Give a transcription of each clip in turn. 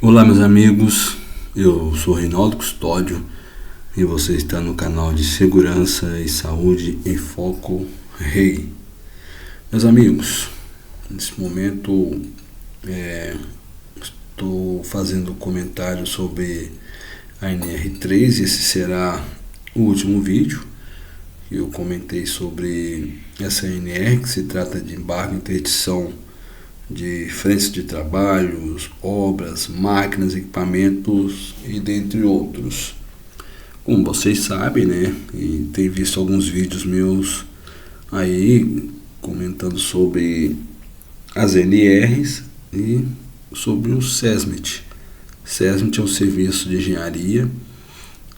Olá, meus amigos, eu sou Reinaldo Custódio e você está no canal de Segurança e Saúde em Foco Rei. Meus amigos, nesse momento estou fazendo comentário sobre a NR3. Esse será o último vídeo que eu comentei sobre essa NR, que se trata de embargo e interdição de frentes de trabalho, obras, máquinas, equipamentos e dentre outros. Como vocês sabem, né, e tem visto alguns vídeos meus aí comentando sobre as NRs e sobre o SESMIT. SESMIT é um serviço de engenharia,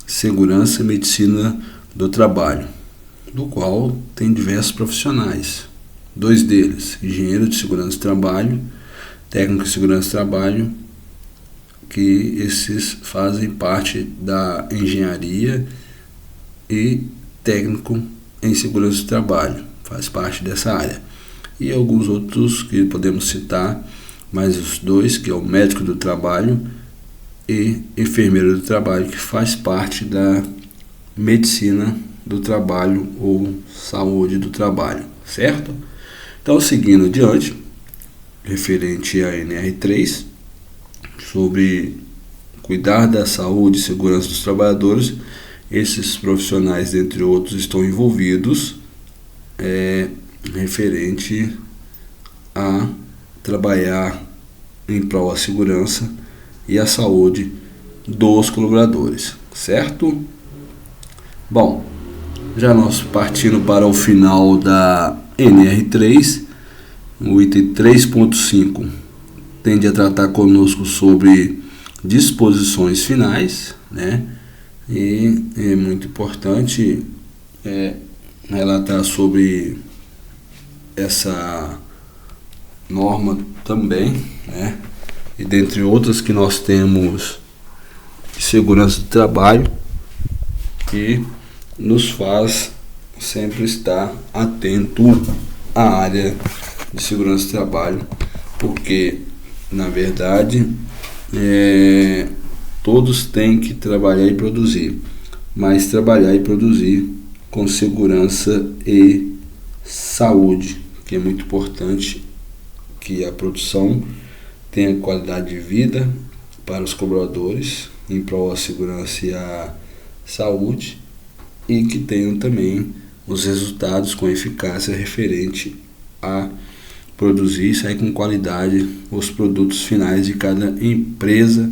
segurança e medicina do trabalho, do qual tem diversos profissionais. Dois deles, engenheiro de segurança do trabalho, técnico de segurança do trabalho, que esses fazem parte da engenharia, e técnico em segurança do trabalho, faz parte dessa área. E alguns outros que podemos citar, mas os dois, que é o médico do trabalho e enfermeiro do trabalho, que faz parte da medicina do trabalho ou saúde do trabalho, certo? Então, seguindo adiante, referente à NR3, sobre cuidar da saúde e segurança dos trabalhadores, esses profissionais, entre outros, estão envolvidos referente a trabalhar em prol da segurança e a saúde dos colaboradores, certo? Bom, já nós partindo para o final da NR3, o item 3.5 tende a tratar conosco sobre disposições finais, né? E é muito importante relatar sobre essa norma também, né? E dentre outras que nós temos segurança do trabalho, que nos faz sempre estar atento à área de segurança do trabalho, porque na verdade todos têm que trabalhar e produzir, mas trabalhar e produzir com segurança e saúde, que é muito importante que a produção tenha qualidade de vida para os colaboradores em prol da segurança e a saúde, e que tenham também os resultados com eficácia referente a produzir e sair com qualidade os produtos finais de cada empresa.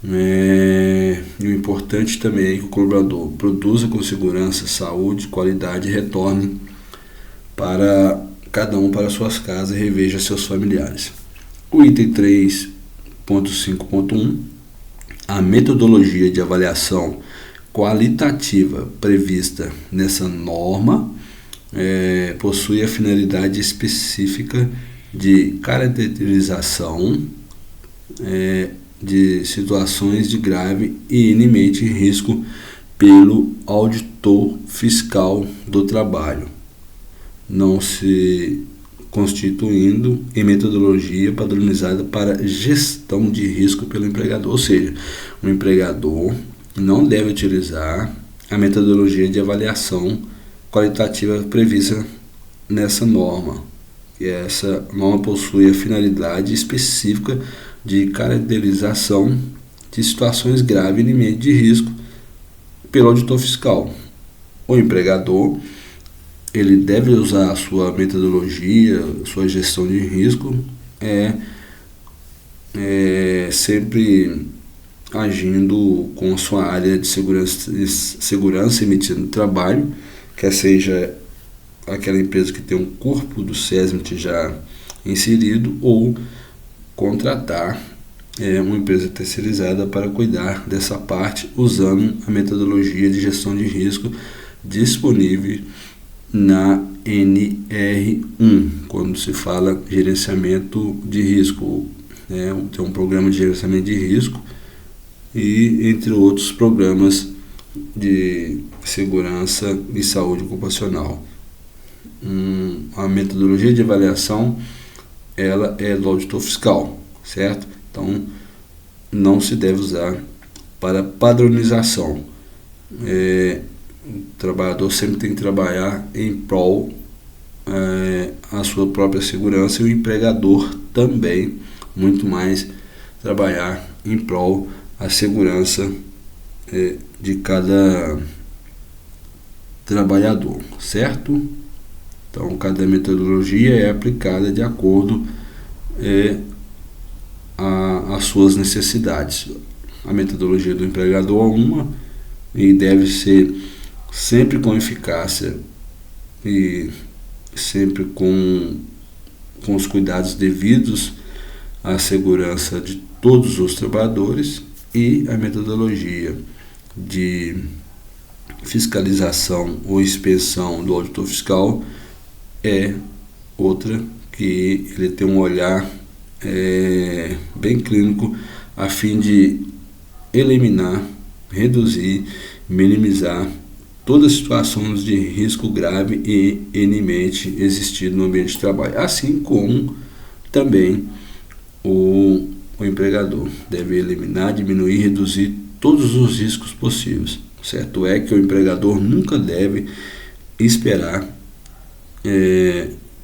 E o importante também é que o colaborador produza com segurança, saúde, qualidade e retorne para cada um para suas casas e reveja seus familiares. O item 3.5.1, a metodologia de avaliação qualitativa prevista nessa norma possui a finalidade específica de caracterização de situações de grave e iminente risco pelo auditor fiscal do trabalho, não se constituindo em metodologia padronizada para gestão de risco pelo empregador. Ou seja, o empregador não deve utilizar a metodologia de avaliação qualitativa prevista nessa norma. E essa norma possui a finalidade específica de caracterização de situações graves e iminentes de risco pelo auditor fiscal. O empregador ele deve usar a sua metodologia, sua gestão de risco, sempre agindo com a sua área de segurança e medicina do trabalho, quer seja aquela empresa que tem um corpo do SESMIT já inserido, ou contratar uma empresa terceirizada para cuidar dessa parte, usando a metodologia de gestão de risco disponível na NR1, quando se fala gerenciamento de risco, tem um programa de gerenciamento de risco e entre outros programas de segurança e saúde ocupacional. A metodologia de avaliação ela é do auditor fiscal, certo? Então, não se deve usar para padronização. O trabalhador sempre tem que trabalhar em prol a sua própria segurança, e o empregador também, muito mais, trabalhar em prol a segurança de cada trabalhador, certo? Então, cada metodologia é aplicada de acordo às suas necessidades. A metodologia do empregador é uma e deve ser sempre com eficácia e sempre com os cuidados devidos à segurança de todos os trabalhadores, e a metodologia de fiscalização ou inspeção do auditor fiscal é outra, que ele tem um olhar bem clínico a fim de eliminar, reduzir, minimizar todas as situações de risco grave e iminente existido no ambiente de trabalho, assim como também o empregador deve eliminar, diminuir, reduzir todos os riscos possíveis. Certo é que o empregador nunca deve esperar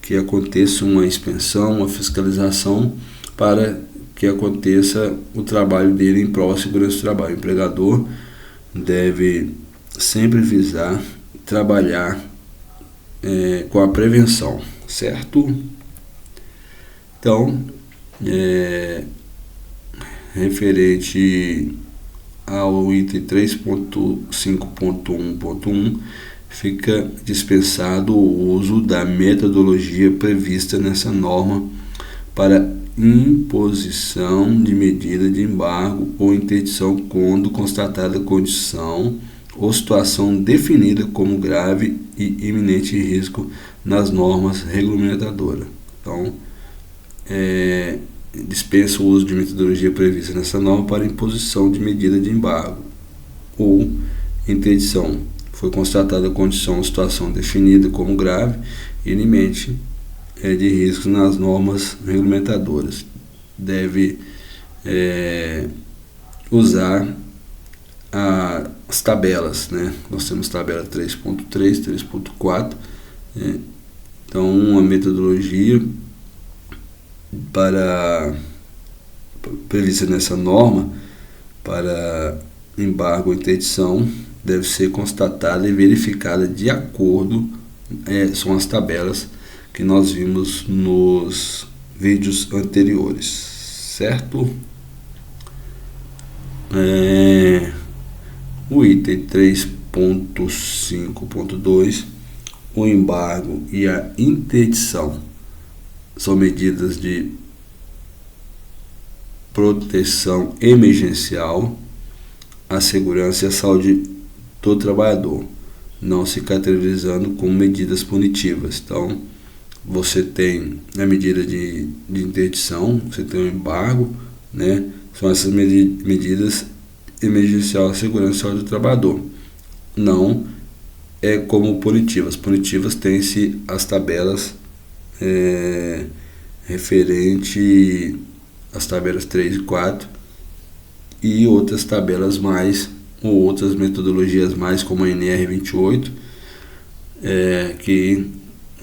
que aconteça uma inspeção, uma fiscalização para que aconteça o trabalho dele em prol da segurança do trabalho. O empregador deve sempre visar trabalhar com a prevenção, certo? Então, referente ao item 3.5.1.1, fica dispensado o uso da metodologia prevista nessa norma para imposição de medida de embargo ou interdição quando constatada condição ou situação definida como grave e iminente risco nas normas regulamentadoras. Então, dispensa o uso de metodologia prevista nessa norma para imposição de medida de embargo ou interdição. Foi constatada a condição ou situação definida como grave e iminente de riscos nas normas regulamentadoras. Deve usar as tabelas, né? Nós temos tabela 3.3, 3.4. Então, a metodologia prevista nessa norma para embargo ou interdição deve ser constatada e verificada de acordo, são as tabelas que nós vimos nos vídeos anteriores, certo? O item 3.5.2, o embargo e a interdição são medidas de proteção emergencial à segurança e à saúde do trabalhador, não se caracterizando como medidas punitivas. Então, você tem a medida de interdição, você tem o embargo, né? São essas medidas emergenciais à segurança e à saúde do trabalhador. Não é como punitivas. Punitivas tem-se as tabelas referente às tabelas 3 e 4 e outras tabelas mais, ou outras metodologias mais, como a NR 28, que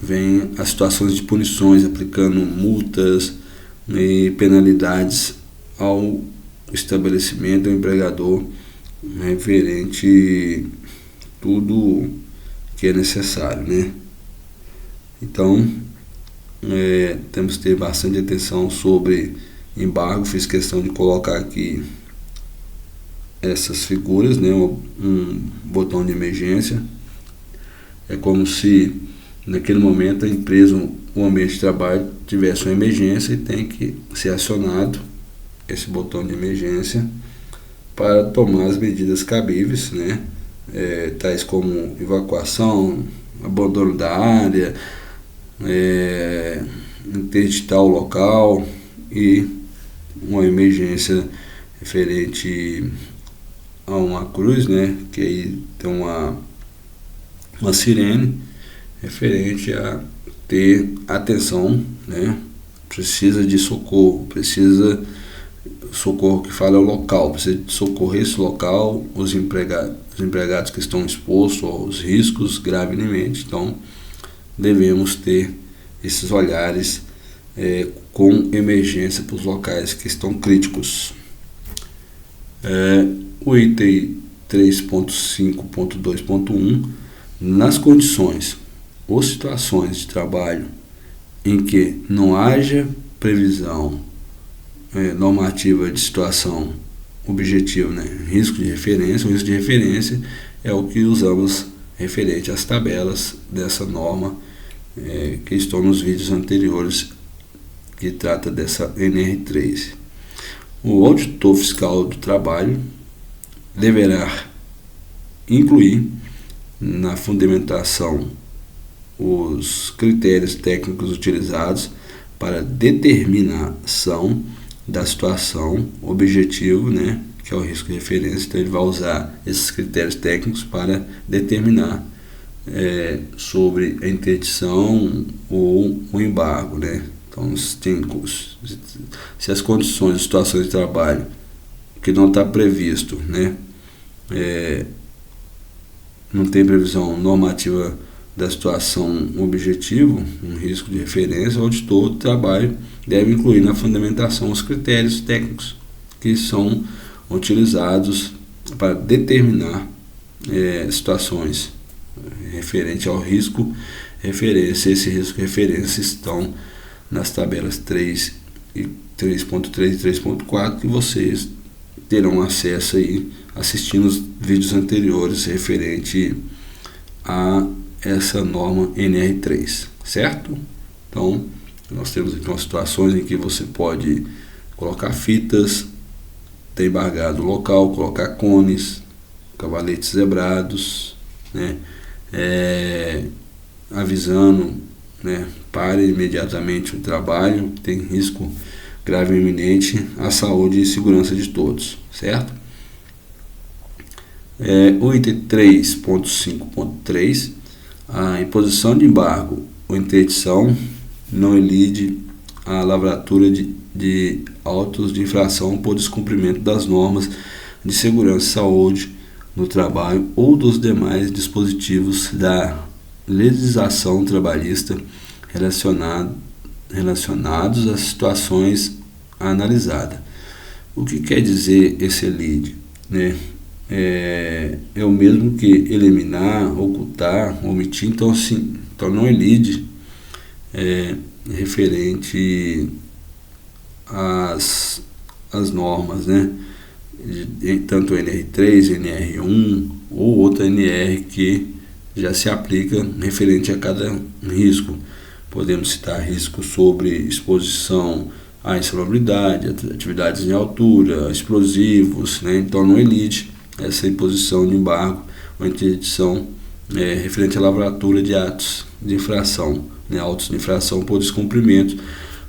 vem as situações de punições, aplicando multas e penalidades ao estabelecimento, ao empregador, referente tudo que é necessário, né? Então, temos que ter bastante atenção sobre embargo. Fiz questão de colocar aqui essas figuras, né? Um botão de emergência. É como se naquele momento a empresa, o ambiente de trabalho tivesse uma emergência e tem que ser acionado esse botão de emergência para tomar as medidas cabíveis, né? Tais como evacuação, abandono da área, interditar o local e uma emergência referente a uma cruz, né? Que aí tem uma sirene referente a ter atenção, né? Precisa de socorro, precisa socorro que fala é o local, precisa socorrer esse local, os empregados que estão expostos aos riscos gravemente. Então, devemos ter esses olhares com emergência para os locais que estão críticos. O item 3.5.2.1, nas condições ou situações de trabalho em que não haja previsão normativa de situação objetiva, risco de referência. O risco de referência é o que usamos referente às tabelas dessa norma que estão nos vídeos anteriores, que trata dessa NR3. O auditor fiscal do trabalho deverá incluir na fundamentação os critérios técnicos utilizados para determinação da situação objetivo, que é o risco de referência. Então ele vai usar esses critérios técnicos para determinar sobre a interdição ou o embargo, Então, se as condições, situações de trabalho que não está previsto, não tem previsão normativa da situação objetivo, um risco de referência, o auditor do trabalho deve incluir na fundamentação os critérios técnicos que são utilizados para determinar situações referente ao risco referência. Esse risco referência estão nas tabelas 3.3 e 3.4, que vocês terão acesso aí assistindo os vídeos anteriores referente a essa norma NR3, certo? Então, nós temos aqui umas situações em que você pode colocar fitas, ter embargado o local, colocar cones, cavaletes zebrados, avisando, pare imediatamente o trabalho, tem risco grave e iminente à saúde e segurança de todos, certo? O item 3.5.3, a imposição de embargo ou interdição não elide a lavratura de autos de infração por descumprimento das normas de segurança e saúde no trabalho ou dos demais dispositivos da legislação trabalhista relacionados às situações analisadas. O que quer dizer esse elide? É o mesmo que eliminar, ocultar, omitir. Então, não elide referente às normas, tanto NR3, NR1 ou outra NR que já se aplica referente a cada risco. Podemos citar riscos sobre exposição à insalubridade, atividades em altura, explosivos, Então não elide essa imposição de embargo ou interdição referente à lavratura de atos de infração, autos de infração por descumprimento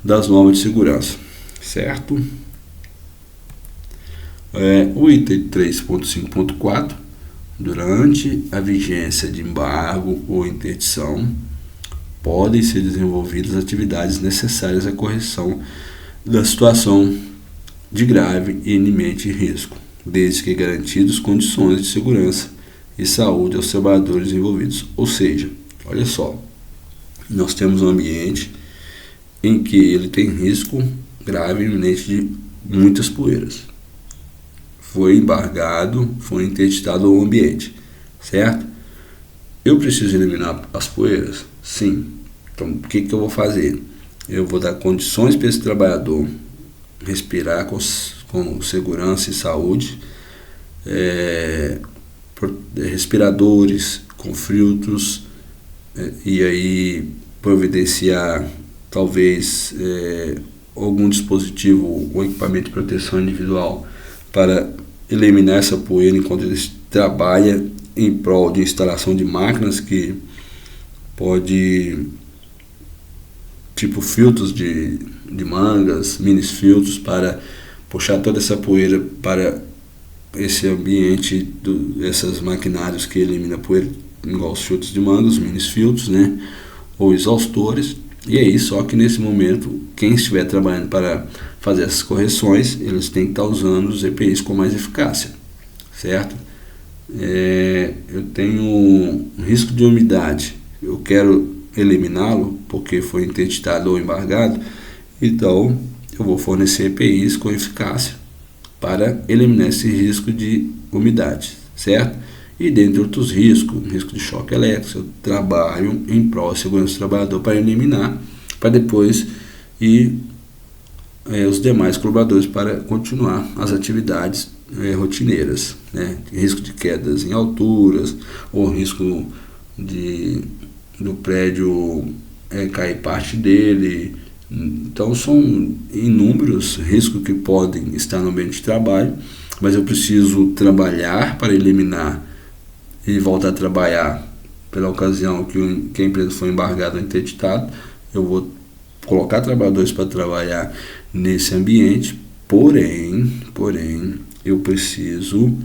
das normas de segurança, certo? O item 3.5.4, durante a vigência de embargo ou interdição, podem ser desenvolvidas atividades necessárias à correção da situação de grave e iminente risco, desde que garantidas condições de segurança e saúde aos trabalhadores envolvidos. Ou seja, olha só, nós temos um ambiente em que ele tem risco grave e iminente de muitas poeiras. Foi embargado, foi interditado o ambiente, certo? Eu preciso eliminar as poeiras? Sim. Então, o que eu vou fazer? Eu vou dar condições para esse trabalhador respirar com segurança e saúde, respiradores com filtros, e aí providenciar talvez algum dispositivo ou equipamento de proteção individual para eliminar essa poeira enquanto ele trabalha em prol de instalação de máquinas que pode, tipo filtros de mangas, mini filtros, para puxar toda essa poeira para esse ambiente desses maquinários que elimina poeira, igual os filtros de mangas, os mini filtros, ou exaustores, E aí, só que nesse momento, quem estiver trabalhando para fazer essas correções, eles têm que estar usando os EPIs com mais eficácia, certo? Eu tenho um risco de umidade, eu quero eliminá-lo porque foi interditado ou embargado, então eu vou fornecer EPIs com eficácia para eliminar esse risco de umidade, certo? E dentre outros riscos, risco de choque elétrico, eu trabalho em prol da segurança do trabalhador para eliminar, para depois ir os demais colaboradores para continuar as atividades rotineiras, né? Risco de quedas em alturas, ou risco do prédio cair parte dele. Então são inúmeros riscos que podem estar no ambiente de trabalho, mas eu preciso trabalhar para eliminar e voltar a trabalhar pela ocasião que a empresa foi embargada ou interditada. Eu vou colocar trabalhadores para trabalhar nesse ambiente, porém eu preciso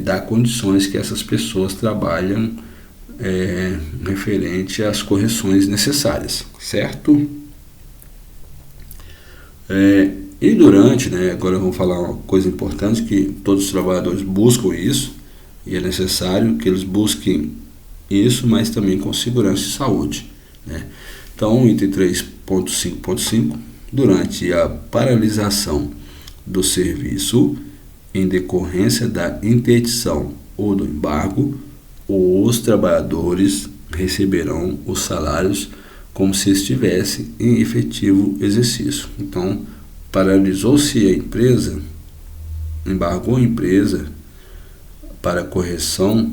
dar condições que essas pessoas trabalham referente às correções necessárias, certo? E durante, agora vamos falar uma coisa importante, que todos os trabalhadores buscam isso, e é necessário que eles busquem isso, mas também com segurança e saúde, né? Então, item 3.5.5, durante a paralisação do serviço, em decorrência da interdição ou do embargo, os trabalhadores receberão os salários como se estivesse em efetivo exercício. Então, paralisou-se a empresa, embargou a empresa para correção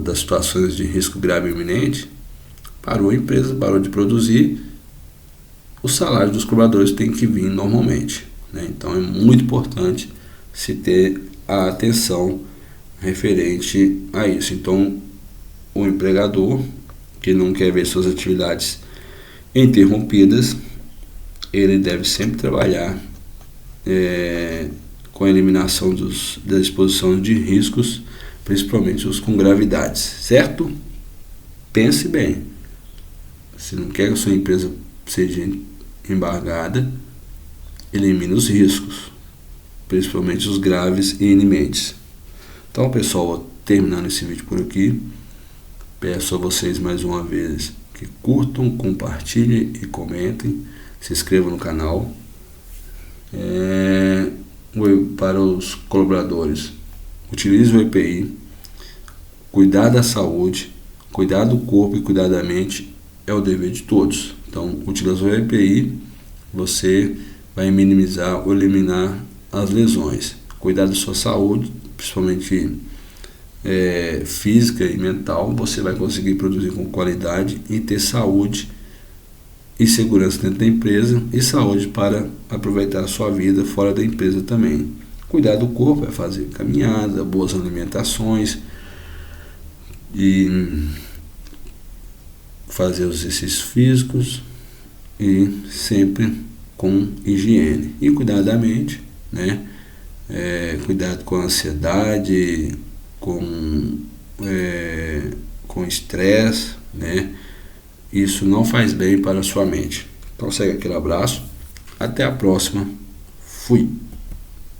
das situações de risco grave e iminente, parou a empresa, parou de produzir, o salário dos colaboradores tem que vir normalmente, né? Então é muito importante se ter a atenção referente a isso. Então, o empregador que não quer ver suas atividades interrompidas, ele deve sempre trabalhar com a eliminação da exposição de riscos, principalmente os com gravidades, certo? Pense bem, se não quer que a sua empresa seja embargada, elimine os riscos, principalmente os graves e iminentes. Então, pessoal, terminando esse vídeo por aqui, peço a vocês mais uma vez que curtam, compartilhem e comentem, se inscrevam no canal. Para os colaboradores, utilize o EPI, cuidar da saúde, cuidar do corpo e cuidar da mente é o dever de todos. Então, utilizando o EPI, você vai minimizar ou eliminar as lesões. Cuidar da sua saúde, principalmente física e mental, você vai conseguir produzir com qualidade e ter saúde e segurança dentro da empresa, e saúde para aproveitar a sua vida fora da empresa também. Cuidar do corpo é fazer caminhada, boas alimentações e fazer os exercícios físicos e sempre com higiene. E cuidar da mente, né? Cuidado com a ansiedade, com estresse, né? Isso não faz bem para a sua mente. Então segue aquele abraço, até a próxima, fui!